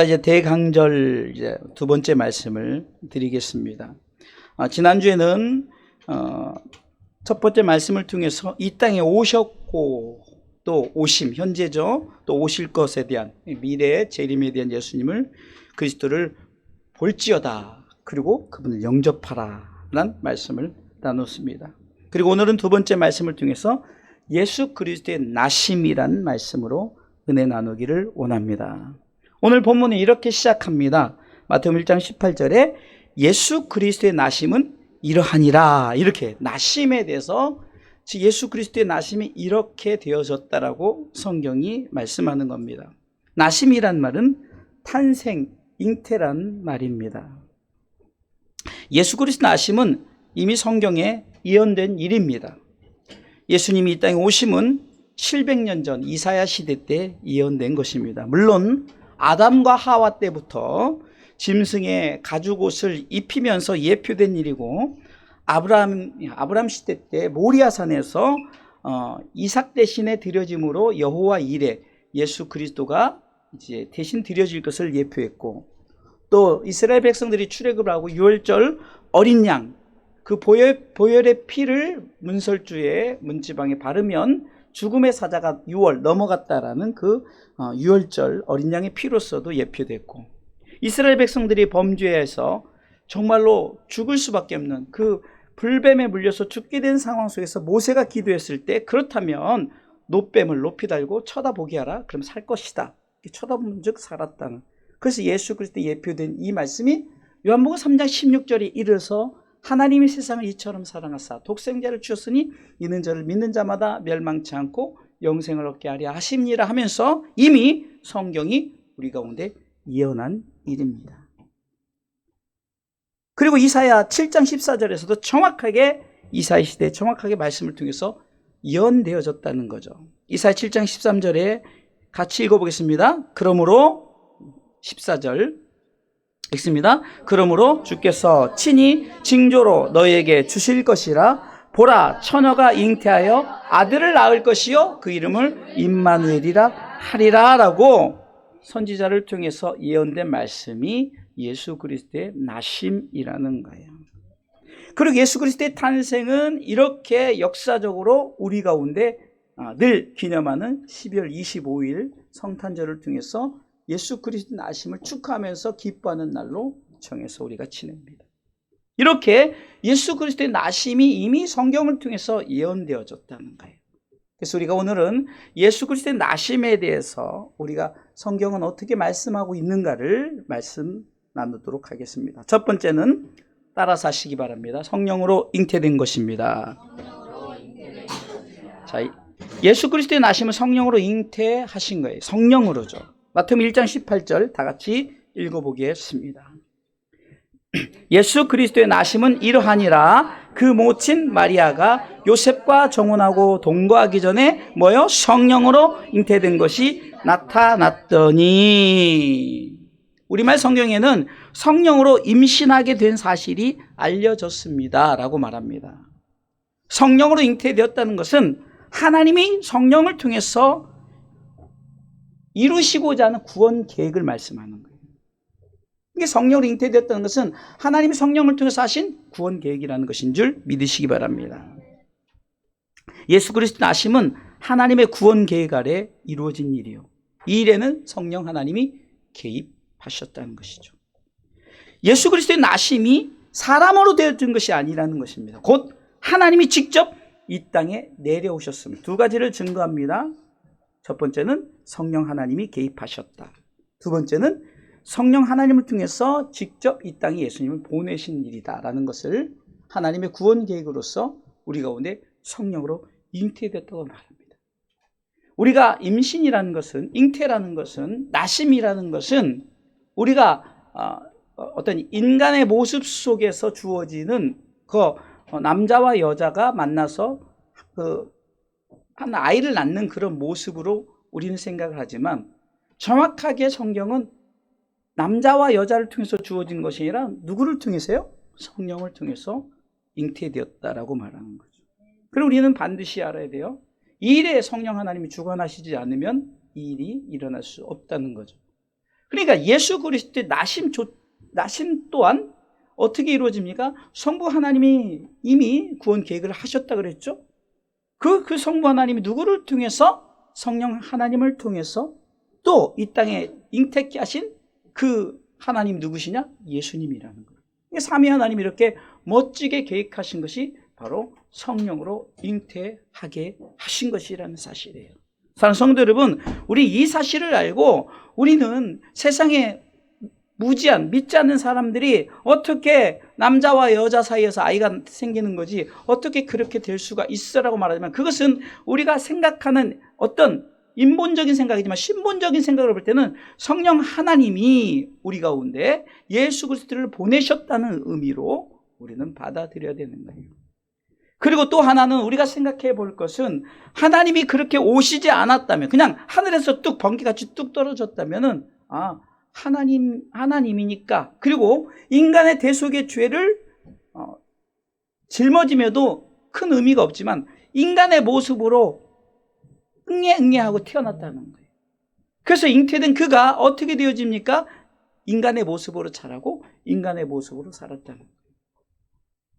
이제 대강절 이제 두 번째 말씀을 드리겠습니다. 지난주에는 첫 번째 말씀을 통해서 이 땅에 오셨고 또 오심, 현재죠. 또 오실 것에 대한 미래의 재림에 대한 예수님을 그리스도를 볼지어다. 그리고 그분을 영접하라 라는 말씀을 나눴습니다. 그리고 오늘은 두 번째 말씀을 통해서 예수 그리스도의 나심이라는 말씀으로 은혜 나누기를 원합니다. 오늘 본문은 이렇게 시작합니다. 마태복음 1장 18절에 예수 그리스도의 나심은 이러하니라. 이렇게 나심에 대해서 즉 예수 그리스도의 나심이 이렇게 되어졌다라고 성경이 말씀하는 겁니다. 나심이란 말은 탄생, 잉태란 말입니다. 예수 그리스도 나심은 이미 성경에 예언된 일입니다. 예수님이 이 땅에 오심은 700년 전 이사야 시대 때 예언된 것입니다. 물론 아담과 하와 때부터 짐승의 가죽옷을 입히면서 예표된 일이고 아브라함 시대 때 모리아산에서 이삭 대신에 드려짐으로 여호와 이레 예수 그리스도가 이제 대신 드려질 것을 예표했고, 또 이스라엘 백성들이 출애굽을 하고 유월절 어린 양 그 보혈의 피를 문설주에 문지방에 바르면 죽음의 사자가 유월 넘어갔다라는 그 유월절 어린 양의 피로서도 예표됐고, 이스라엘 백성들이 범죄해서 정말로 죽을 수밖에 없는 그 불뱀에 물려서 죽게 된 상황 속에서 모세가 기도했을 때 그렇다면 노뱀을 높이 달고 쳐다보게 하라. 그럼 살 것이다. 쳐다본 즉 살았다는. 그래서 예수 그리스도에 예표된 이 말씀이 요한복음 3장 16절에 이르러서 하나님이 세상을 이처럼 사랑하사 독생자를 주셨으니 이는 저를 믿는 자마다 멸망치 않고 영생을 얻게 하려 하심니라 하면서 이미 성경이 우리 가운데 예언한 일입니다. 그리고 이사야 7장 14절에서도 정확하게 이사야 시대에 정확하게 말씀을 통해서 예언되어졌다는 거죠. 이사야 7장 13절에 같이 읽어보겠습니다. 그러므로 14절 읽습니다. 그러므로 주께서 친히 징조로 너희에게 주실 것이라. 보라, 처녀가 잉태하여 아들을 낳을 것이요 그 이름을 임마누엘이라 하리라 라고 선지자를 통해서 예언된 말씀이 예수 그리스도의 나심이라는 거예요. 그리고 예수 그리스도의 탄생은 이렇게 역사적으로 우리 가운데 늘 기념하는 12월 25일 성탄절을 통해서 예수 그리스도 나심을 축하하면서 기뻐하는 날로 정해서 우리가 지냅니다. 이렇게 예수 그리스도의 나심이 이미 성경을 통해서 예언되어졌다는 거예요. 그래서 우리가 오늘은 예수 그리스도의 나심에 대해서 우리가 성경은 어떻게 말씀하고 있는가를 말씀 나누도록 하겠습니다. 첫 번째는 따라서 하시기 바랍니다. 성령으로 잉태된 것입니다. 자, 예수 그리스도의 나심은 성령으로 잉태하신 거예요. 성령으로죠. 마태복음 1장 18절 다 같이 읽어보겠습니다. 예수 그리스도의 나심은 이러하니라. 그 모친 마리아가 요셉과 정혼하고 동거하기 전에 뭐요? 성령으로 잉태된 것이 나타났더니. 우리말 성경에는 성령으로 임신하게 된 사실이 알려졌습니다 라고 말합니다. 성령으로 잉태되었다는 것은 하나님이 성령을 통해서 이루시고자 하는 구원 계획을 말씀하는 거예요. 이게 성령으로 잉태되었다는 것은 하나님이 성령을 통해서 하신 구원 계획이라는 것인 줄 믿으시기 바랍니다. 예수 그리스도 나심은 하나님의 구원 계획 아래 이루어진 일이요. 이 일에는 성령 하나님이 개입하셨다는 것이죠. 예수 그리스도의 나심이 사람으로 되어진 것이 아니라는 것입니다. 곧 하나님이 직접 이 땅에 내려오셨습니다. 두 가지를 증거합니다. 첫 번째는 성령 하나님이 개입하셨다. 두 번째는 성령 하나님을 통해서 직접 이 땅에 예수님을 보내신 일이다라는 것을 하나님의 구원 계획으로서 우리 가운데 성령으로 잉태됐다고 말합니다. 우리가 임신이라는 것은, 잉태라는 것은, 나심이라는 것은 우리가 어떤 인간의 모습 속에서 주어지는 남자와 여자가 만나서 한 아이를 낳는 그런 모습으로 우리는 생각을 하지만, 정확하게 성경은 남자와 여자를 통해서 주어진 것이 아니라 누구를 통해서요? 성령을 통해서 잉태되었다라고 말하는 거죠. 그리고 우리는 반드시 알아야 돼요. 이 일에 성령 하나님이 주관하시지 않으면 이 일이 일어날 수 없다는 거죠. 그러니까 예수 그리스도의 나심 또한 어떻게 이루어집니까? 성부 하나님이 이미 구원 계획을 하셨다 그랬죠? 그 성부 하나님이 누구를 통해서? 성령 하나님을 통해서 또 이 땅에 잉태케 하신 그 하나님 누구시냐? 예수님이라는 거예요. 삼위 하나님이 이렇게 멋지게 계획하신 것이 바로 성령으로 잉태하게 하신 것이라는 사실이에요. 사랑하는 성도 여러분, 우리 이 사실을 알고 우리는 세상에 무지한 믿지 않는 사람들이 어떻게 남자와 여자 사이에서 아이가 생기는 거지 어떻게 그렇게 될 수가 있어라고 말하지만, 그것은 우리가 생각하는 어떤 인본적인 생각이지만 신본적인 생각으로 볼 때는 성령 하나님이 우리 가운데 예수 그리스도를 보내셨다는 의미로 우리는 받아들여야 되는 거예요. 그리고 또 하나는 우리가 생각해 볼 것은, 하나님이 그렇게 오시지 않았다면, 그냥 하늘에서 뚝 번개같이 뚝 떨어졌다면은 하나님이니까, 그리고 인간의 대속의 죄를 짊어지며도 큰 의미가 없지만 인간의 모습으로 응애하고 태어났다는 거예요. 그래서 잉태된 그가 어떻게 되어집니까? 인간의 모습으로 자라고 인간의 모습으로 살았다는 거예요.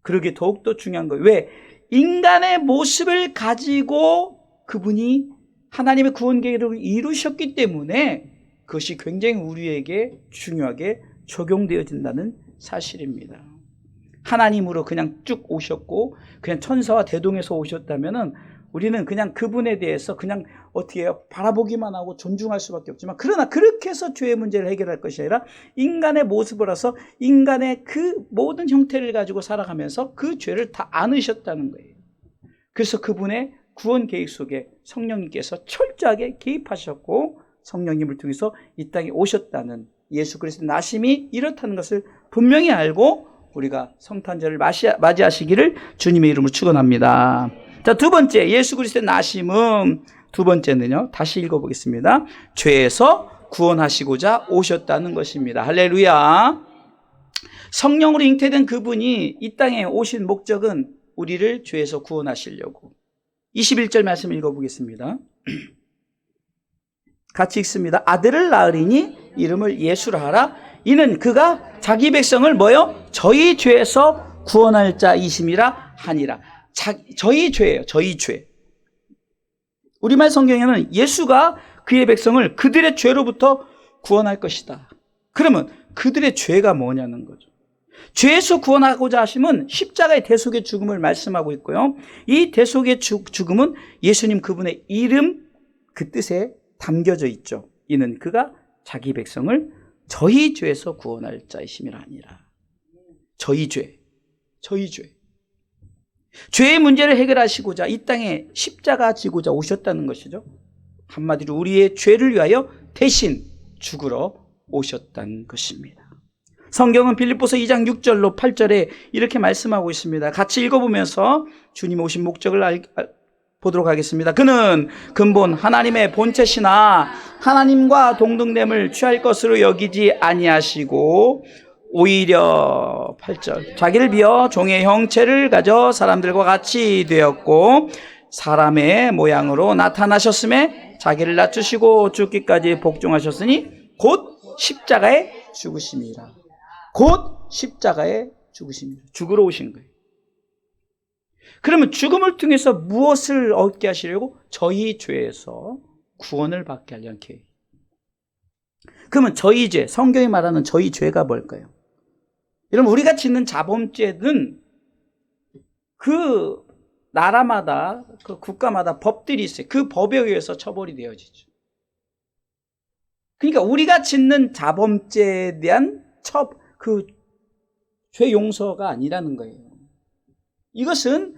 그러게 더욱더 중요한 거예요. 왜? 인간의 모습을 가지고 그분이 하나님의 구원 계획을 이루셨기 때문에 그것이 굉장히 우리에게 중요하게 적용되어진다는 사실입니다. 하나님으로 그냥 쭉 오셨고 그냥 천사와 대동해서 오셨다면은 우리는 그냥 그분에 대해서 그냥 어떻게 해요? 바라보기만 하고 존중할 수밖에 없지만, 그러나 그렇게 해서 죄의 문제를 해결할 것이 아니라 인간의 모습으로서 인간의 그 모든 형태를 가지고 살아가면서 그 죄를 다 안으셨다는 거예요. 그래서 그분의 구원 계획 속에 성령님께서 철저하게 개입하셨고 성령님을 통해서 이 땅에 오셨다는, 예수 그리스도의 나심이 이렇다는 것을 분명히 알고 우리가 성탄절을 맞이하시기를 주님의 이름으로 축원합니다. 자, 두 번째, 예수 그리스도의 나심은 두 번째는요, 다시 읽어보겠습니다. 죄에서 구원하시고자 오셨다는 것입니다. 할렐루야. 성령으로 잉태된 그분이 이 땅에 오신 목적은 우리를 죄에서 구원하시려고. 21절 말씀 읽어보겠습니다. 같이 읽습니다. 아들을 낳으리니 이름을 예수라 하라. 이는 그가 자기 백성을 뭐요? 저희 죄에서 구원할 자이심이라 하니라. 저희 죄예요. 저희 죄. 우리말 성경에는 예수가 그의 백성을 그들의 죄로부터 구원할 것이다. 그러면 그들의 죄가 뭐냐는 거죠. 죄에서 구원하고자 하심은 십자가의 대속의 죽음을 말씀하고 있고요. 이 대속의 죽음은 예수님 그분의 이름, 그 뜻에 담겨져 있죠. 이는 그가 자기 백성을 저희 죄에서 구원할 자이심이라 하니라. 저희 죄. 죄의 문제를 해결하시고자 이 땅에 십자가 지고자 오셨다는 것이죠. 한마디로 우리의 죄를 위하여 대신 죽으러 오셨다는 것입니다. 성경은 빌립보서 2장 6절로 8절에 이렇게 말씀하고 있습니다. 같이 읽어보면서 주님 오신 목적을 보도록 하겠습니다. 그는 근본 하나님의 본체시나 하나님과 동등됨을 취할 것으로 여기지 아니하시고 오히려 8절 자기를 비어 종의 형체를 가져 사람들과 같이 되었고 사람의 모양으로 나타나셨음에 자기를 낮추시고 죽기까지 복종하셨으니 곧 십자가에 죽으심이라. 곧 십자가에 죽으심이라. 죽으러 오신 거예요. 그러면 죽음을 통해서 무엇을 얻게 하시려고? 저희 죄에서 구원을 받게 하려는 계획. 그러면 저희 죄, 성경이 말하는 저희 죄가 뭘까요? 여러분, 우리가 짓는 자범죄는 그 나라마다, 그 국가마다 법들이 있어요. 그 법에 의해서 처벌이 되어지죠. 그러니까 우리가 짓는 자범죄에 대한 그 죄 용서가 아니라는 거예요. 이것은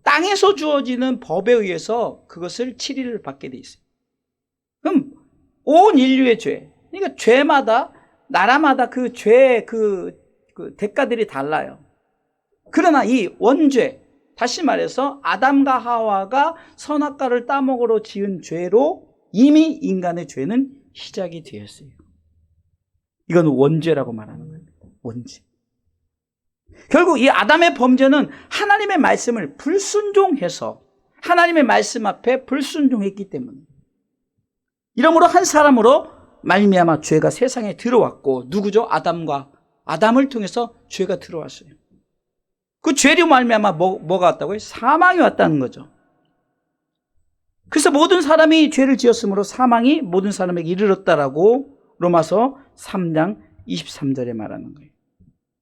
땅에서 주어지는 법에 의해서 그것을 치리를 받게 돼 있어요. 그럼 온 인류의 죄, 그러니까 죄마다 나라마다 그 죄의 그 대가들이 달라요. 그러나 이 원죄, 다시 말해서 아담과 하와가 선악과를 따먹으러 지은 죄로 이미 인간의 죄는 시작이 되었어요. 이건 원죄라고 말하는 거예요. 원죄. 결국 이 아담의 범죄는 하나님의 말씀을 불순종해서 하나님의 말씀 앞에 불순종했기 때문에, 이러므로 한 사람으로 말미암아 죄가 세상에 들어왔고, 누구죠? 아담을 통해서 죄가 들어왔어요. 그 죄로 말미암아 뭐가 왔다고요? 사망이 왔다는 거죠. 그래서 모든 사람이 죄를 지었으므로 사망이 모든 사람에게 이르렀다라고 로마서 3장 23절에 말하는 거예요.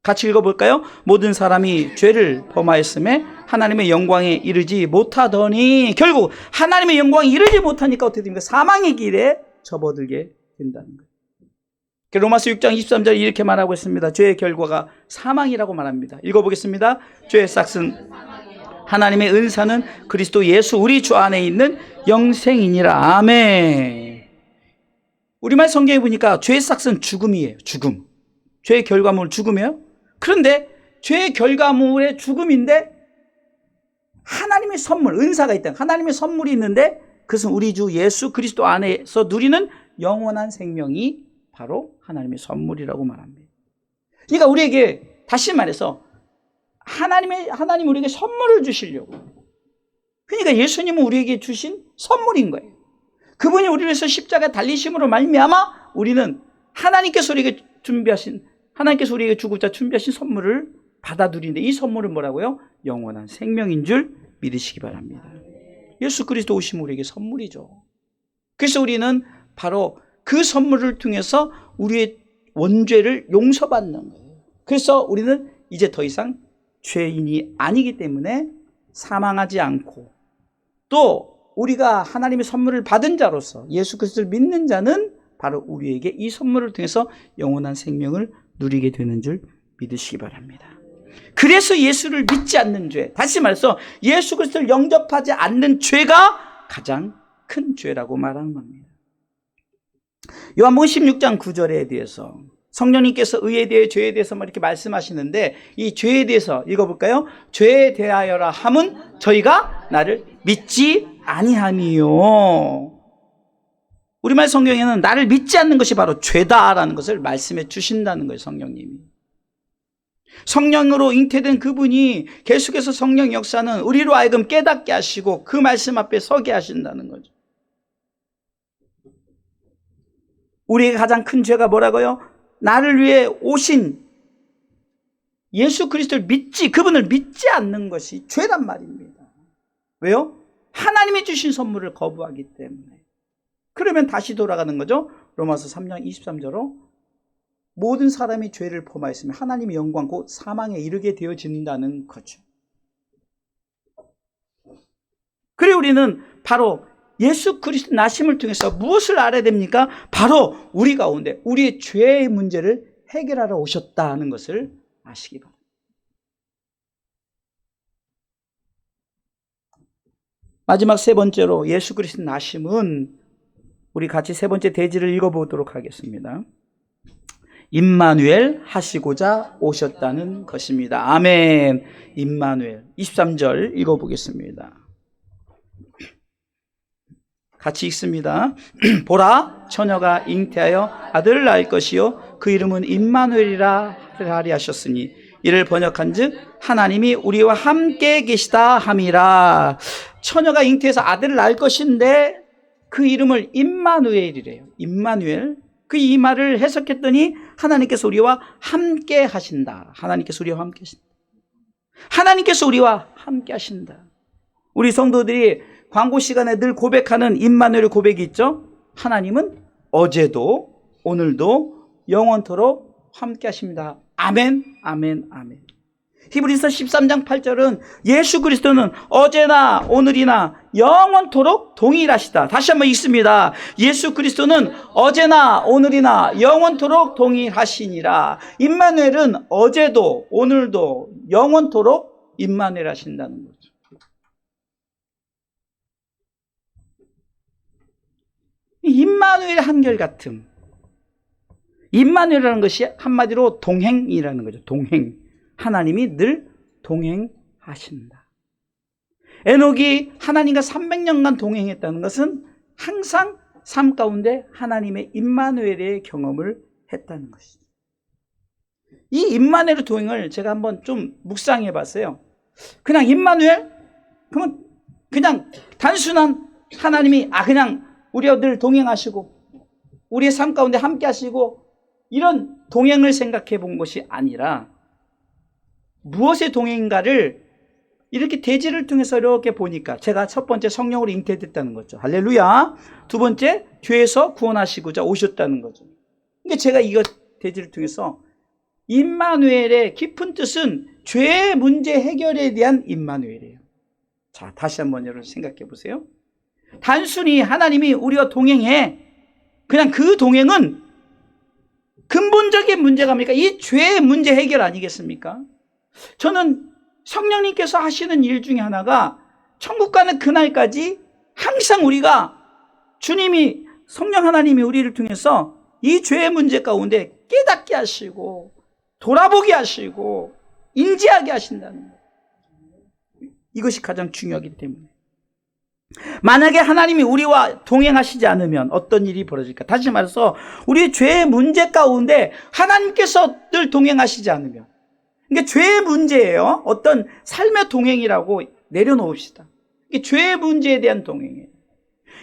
같이 읽어볼까요? 모든 사람이 죄를 범하였음에 하나님의 영광에 이르지 못하더니, 결국 하나님의 영광에 이르지 못하니까 어떻게 됩니까? 사망의 길에 접어들게 된다는 거예요. 로마서 6장 23절 이렇게 말하고 있습니다. 죄의 결과가 사망이라고 말합니다. 읽어보겠습니다. 죄의 싹은 하나님의 은사는 그리스도 예수 우리 주 안에 있는 영생이니라. 아멘. 우리말 성경에 보니까 죄의 싹은 죽음이에요. 죽음. 죄의 결과물 죽음이에요. 그런데 죄의 결과물의 죽음인데 하나님의 선물, 은사가 있다. 하나님의 선물이 있는데 그것은 우리 주 예수 그리스도 안에서 누리는 영원한 생명이 바로 하나님의 선물이라고 말합니다. 그러니까 우리에게 다시 말해서 하나님 우리에게 선물을 주시려고. 그러니까 예수님은 우리에게 주신 선물인 거예요. 그분이 우리를 위해서 십자가에 달리심으로 말미암아 우리는 하나님께서 우리에게 주고자 준비하신 선물을 받아들이는데, 이 선물은 뭐라고요? 영원한 생명인 줄 믿으시기 바랍니다. 예수 그리스도 오시면 우리에게 선물이죠. 그래서 우리는 바로 그 선물을 통해서 우리의 원죄를 용서받는 거예요. 그래서 우리는 이제 더 이상 죄인이 아니기 때문에 사망하지 않고, 또 우리가 하나님의 선물을 받은 자로서 예수 그리스도를 믿는 자는 바로 우리에게 이 선물을 통해서 영원한 생명을 누리게 되는 줄 믿으시기 바랍니다. 그래서 예수를 믿지 않는 죄, 다시 말해서 예수 그리스도를 영접하지 않는 죄가 가장 큰 죄라고 말하는 겁니다. 요한복음 16장 9절에 대해서 성령님께서 의에 대해 죄에 대해서 이렇게 말씀하시는데, 이 죄에 대해서 읽어볼까요? 죄에 대하여라 함은 저희가 나를 믿지 아니함이요. 우리말 성경에는 나를 믿지 않는 것이 바로 죄다라는 것을 말씀해 주신다는 거예요. 성령님이. 성령으로 잉태된 그분이 계속해서 성령 역사는 우리로 하여금 깨닫게 하시고 그 말씀 앞에 서게 하신다는 거죠. 우리의 가장 큰 죄가 뭐라고요? 나를 위해 오신 예수 그리스도를 그분을 믿지 않는 것이 죄란 말입니다. 왜요? 하나님이 주신 선물을 거부하기 때문에. 그러면 다시 돌아가는 거죠. 로마서 3장 23절로 모든 사람이 죄를 범하였으면 하나님의 영광 곧 사망에 이르게 되어진다는 거죠. 그래 우리는 바로 예수 그리스도 나심을 통해서 무엇을 알아야 됩니까? 바로 우리 가운데 우리의 죄의 문제를 해결하러 오셨다는 것을 아시기 바랍니다. 마지막 세 번째로 예수 그리스도 나심은, 우리 같이 세 번째 대지를 읽어보도록 하겠습니다. 임마누엘 하시고자 오셨다는 것입니다. 아멘. 임마누엘. 23절 읽어보겠습니다. 같이 읽습니다. 보라, 처녀가 잉태하여 아들을 낳을 것이요 그 이름은 임마누엘이라 하리 하셨으니 이를 번역한즉 하나님이 우리와 함께 계시다 함이라. 처녀가 잉태해서 아들을 낳을 것인데 그 이름을 임마누엘이래요. 임마누엘. 그 이 말을 해석했더니 하나님께서 우리와 함께 하신다. 하나님께서 우리와 함께 하신다. 하나님께서 우리와 함께 하신다. 우리 성도들이 광고 시간에 늘 고백하는 임마누엘 고백이 있죠. 하나님은 어제도 오늘도 영원토록 함께 하십니다. 아멘, 아멘, 아멘. 히브리서 13장 8절은 예수 그리스도는 어제나 오늘이나 영원토록 동일하시다. 다시 한번 읽습니다. 예수 그리스도는 어제나 오늘이나 영원토록 동일하시니라. 임마누엘은 어제도 오늘도 영원토록 임마누엘 하신다는 거죠. 임마누엘 한결같음. 임마누엘이라는 것이 한마디로 동행이라는 거죠. 동행. 하나님이 늘 동행하신다. 에녹이 하나님과 300년간 동행했다는 것은 항상 삶 가운데 하나님의 임마누엘의 경험을 했다는 것이죠. 이 임마누엘 동행을 제가 한번 좀 묵상해 봤어요. 그냥 임마누엘? 그러면 그냥 단순한 하나님이 그냥 우리와 늘 동행하시고 우리의 삶 가운데 함께 하시고 이런 동행을 생각해 본 것이 아니라 무엇의 동행인가를 이렇게 대지를 통해서 이렇게 보니까 제가 첫 번째 성령으로 잉태됐다는 거죠. 할렐루야. 두 번째 죄에서 구원하시고자 오셨다는 거죠. 그러니까 제가 이거 대지를 통해서 임마누엘의 깊은 뜻은 죄의 문제 해결에 대한 임마누엘이에요. 자, 다시 한번 여러분 생각해 보세요. 단순히 하나님이 우리와 동행해. 그냥 그 동행은 근본적인 문제가 뭡니까? 이 죄의 문제 해결 아니겠습니까? 저는 성령님께서 하시는 일 중에 하나가 천국 가는 그날까지 항상 우리가 주님이 성령 하나님이 우리를 통해서 이 죄의 문제 가운데 깨닫게 하시고 돌아보게 하시고 인지하게 하신다는 거예요. 이것이 가장 중요하기 때문에 만약에 하나님이 우리와 동행하시지 않으면 어떤 일이 벌어질까? 다시 말해서 우리 죄의 문제 가운데 하나님께서 늘 동행하시지 않으면, 그러니까 죄의 문제예요. 어떤 삶의 동행이라고 내려놓읍시다. 이게 죄의 문제에 대한 동행이에요.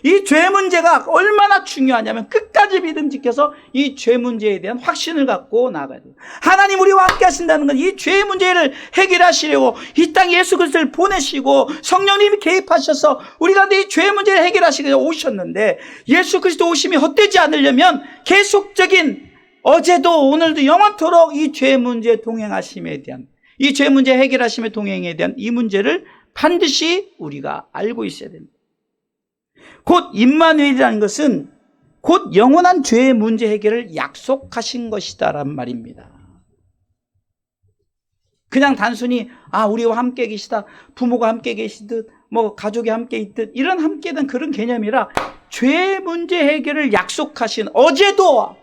이 죄 문제가 얼마나 중요하냐면 끝까지 믿음 지켜서 이 죄 문제에 대한 확신을 갖고 나아가야 돼요. 하나님 우리와 함께 하신다는 건 이 죄의 문제를 해결하시려고 이 땅에 예수 그리스도를 보내시고 성령님이 개입하셔서 우리가 이 죄의 문제를 해결하시기 위해 오셨는데, 예수 그리스도 오심이 헛되지 않으려면 계속적인 어제도 오늘도 영원토록 이 죄의 문제에 동행하심에 대한, 이 죄 문제 해결하심의 동행에 대한 이 문제를 반드시 우리가 알고 있어야 됩니다. 곧 임마누엘이라는 것은 곧 영원한 죄의 문제 해결을 약속하신 것이다란 말입니다. 그냥 단순히 우리와 함께 계시다, 부모가 함께 계시듯 뭐 가족이 함께 있듯 이런 함께된 그런 개념이라 죄의 문제 해결을 약속하신, 어제도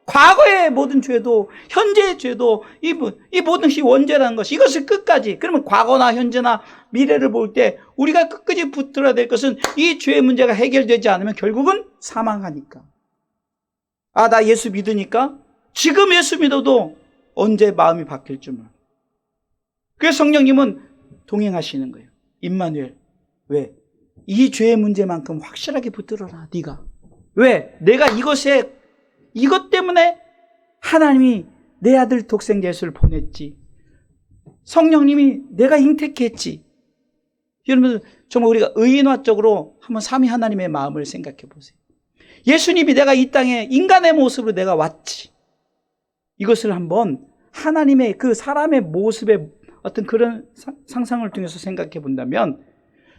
과거의 모든 죄도 현재의 죄도 이 모든 것이 원죄라는 것, 이것을 끝까지, 그러면 과거나 현재나 미래를 볼 때 우리가 끝까지 붙들어야 될 것은 이 죄의 문제가 해결되지 않으면 결국은 사망하니까. 나 예수 믿으니까 지금 예수 믿어도 언제 마음이 바뀔 줄 몰라. 그래서 성령님은 동행하시는 거예요. 임마누엘. 왜? 이 죄의 문제만큼 확실하게 붙들어라 네가. 왜? 내가 이것 때문에 하나님이 내 아들 독생자 예수를 보냈지. 성령님이 내가 잉태했지. 여러분, 정말 우리가 의인화적으로 한번 삼위 하나님의 마음을 생각해 보세요. 예수님이 내가 이 땅에 인간의 모습으로 내가 왔지. 이것을 한번 하나님의 그 사람의 모습의 어떤 그런 상상을 통해서 생각해 본다면,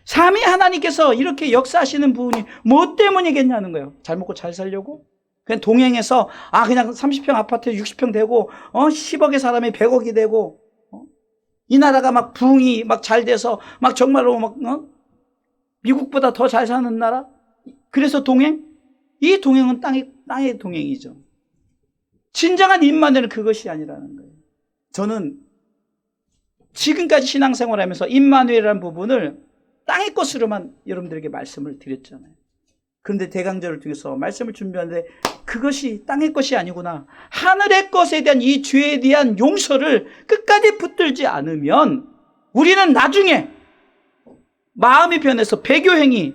삼위 하나님께서 이렇게 역사하시는 부분이 뭐 때문이겠냐는 거예요. 잘 먹고 잘 살려고? 그냥 동행해서 그냥 30평 아파트에 60평 되고 10억의 사람이 100억이 되고 이 나라가 막 부흥이 막 잘 돼서 막 정말로 막 미국보다 더 잘 사는 나라? 그래서 동행? 이 동행은 땅의 동행이죠. 진정한 임마누엘은 그것이 아니라는 거예요. 저는 지금까지 신앙생활하면서 임마누엘이라는 부분을 땅의 것으로만 여러분들에게 말씀을 드렸잖아요. 그런데 대강절을 통해서 말씀을 준비하는데 그것이 땅의 것이 아니구나. 하늘의 것에 대한 이 죄에 대한 용서를 끝까지 붙들지 않으면 우리는 나중에 마음이 변해서 배교행위,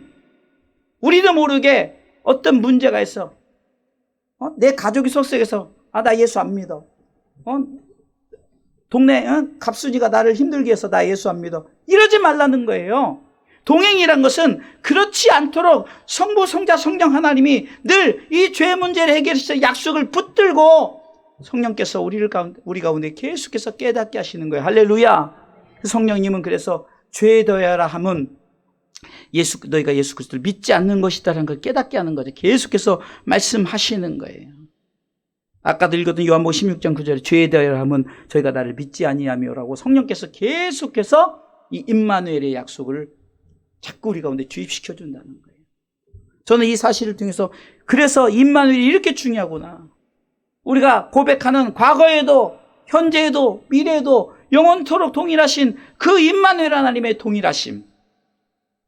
우리도 모르게 어떤 문제가 있어. 내 가족이 속속해서 나 예수 안 믿어. 동네 갑순이가 나를 힘들게 해서 나 예수 안 믿어. 이러지 말라는 거예요. 동행이란 것은 그렇지 않도록 성부, 성자, 성령 하나님이 늘 이 죄 문제를 해결해서 약속을 붙들고 성령께서 우리 가운데 계속해서 깨닫게 하시는 거예요. 할렐루야. 성령님은 그래서 죄에 더하라 함은 너희가 예수 그리스도를 믿지 않는 것이다라는 걸 깨닫게 하는 거죠. 계속해서 말씀하시는 거예요. 아까도 읽었던 요한복음 16장 9절에 죄에 더하라 함은 저희가 나를 믿지 아니하며라고 성령께서 계속해서 이 임마누엘의 약속을 자꾸 우리 가운데 주입시켜 준다는 거예요. 저는 이 사실을 통해서 그래서 임마누엘이 이렇게 중요하구나. 우리가 고백하는 과거에도 현재에도 미래에도 영원토록 동일하신 그 임마누엘 하나님의 동일하심,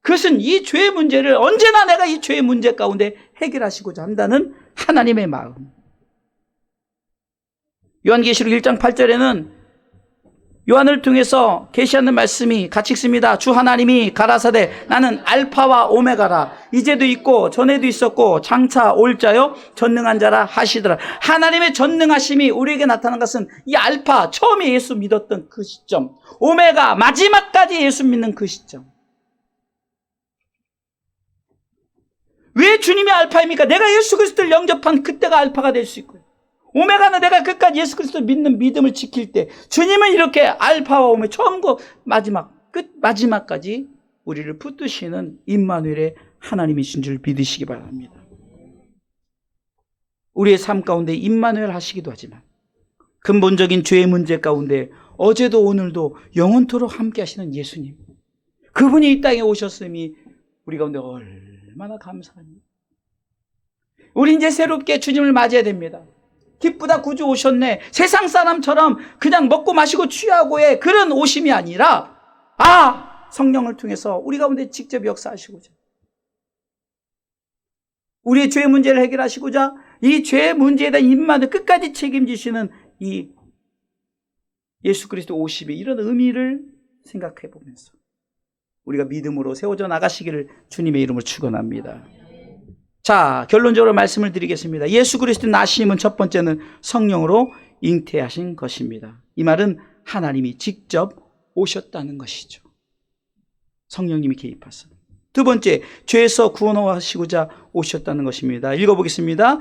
그것은 이 죄의 문제를 언제나 내가 이 죄의 문제 가운데 해결하시고자 한다는 하나님의 마음. 요한계시록 1장 8절에는 요한을 통해서 계시하는 말씀이 같이 읽습니다. 주 하나님이 가라사대 나는 알파와 오메가라. 이제도 있고 전에도 있었고 장차 올 자요 전능한 자라 하시더라. 하나님의 전능하심이 우리에게 나타난 것은 이 알파, 처음에 예수 믿었던 그 시점, 오메가, 마지막까지 예수 믿는 그 시점. 왜 주님이 알파입니까? 내가 예수 그리스도를 영접한 그때가 알파가 될 수 있고요. 오메가는 내가 끝까지 예수 그리스도 믿는 믿음을 지킬 때, 주님은 이렇게 알파와 오메가, 처음과 마지막, 끝 마지막까지 우리를 붙드시는 임마누엘의 하나님이신 줄 믿으시기 바랍니다. 우리의 삶 가운데 임마누엘 하시기도 하지만 근본적인 죄의 문제 가운데 어제도 오늘도 영원토록 함께 하시는 예수님, 그분이 이 땅에 오셨음이 우리 가운데 얼마나 감사합니다. 우리 이제 새롭게 주님을 맞이해야 됩니다. 기쁘다 구주 오셨네. 세상 사람처럼 그냥 먹고 마시고 취하고의 그런 오심이 아니라, 성령을 통해서 우리 가운데 직접 역사하시고자, 우리의 죄 문제를 해결하시고자 이 죄 문제에 대한 임마누엘 끝까지 책임지시는 이 예수 그리스도 오심의 이런 의미를 생각해 보면서 우리가 믿음으로 세워져 나가시기를 주님의 이름으로 축원합니다. 자, 결론적으로 말씀을 드리겠습니다. 예수 그리스도 나심은 첫 번째는 성령으로 잉태하신 것입니다. 이 말은 하나님이 직접 오셨다는 것이죠. 성령님이 개입하셔서. 두 번째, 죄에서 구원하시고자 오셨다는 것입니다. 읽어보겠습니다.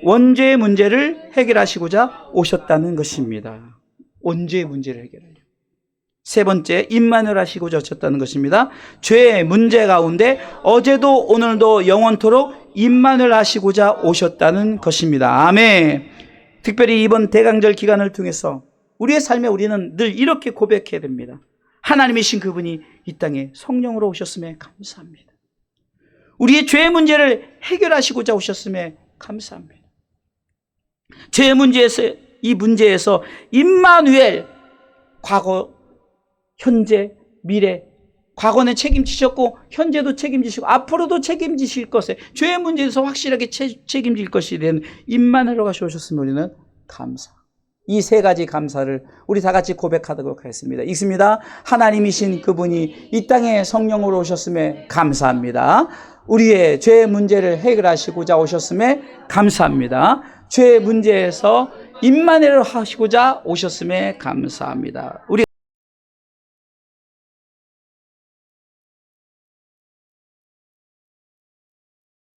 원죄의 문제를 해결하시고자 오셨다는 것입니다. 원죄의 문제를 해결하려. 세 번째, 임마누엘 하시고자 오셨다는 것입니다. 죄의 문제 가운데 어제도 오늘도 영원토록 임마누엘 하시고자 오셨다는 것입니다. 아멘. 특별히 이번 대강절 기간을 통해서 우리의 삶에 우리는 늘 이렇게 고백해야 됩니다. 하나님이신 그분이 이 땅에 성령으로 오셨음에 감사합니다. 우리의 죄의 문제를 해결하시고자 오셨음에 감사합니다. 죄의 문제에서, 이 문제에서 임마누엘, 과거, 현재, 미래, 과거는 책임지셨고 현재도 책임지시고 앞으로도 책임지실 것에, 죄의 문제에서 확실하게 책임질 것이 되는 임마누엘로 오셨으면 우리는 감사. 이 세 가지 감사를 우리 다 같이 고백하도록 하겠습니다. 읽습니다. 하나님이신 그분이 이 땅에 성령으로 오셨음에 감사합니다. 우리의 죄의 문제를 해결하시고자 오셨음에 감사합니다. 죄의 문제에서 임마누엘을 하시고자 오셨음에 감사합니다. 우리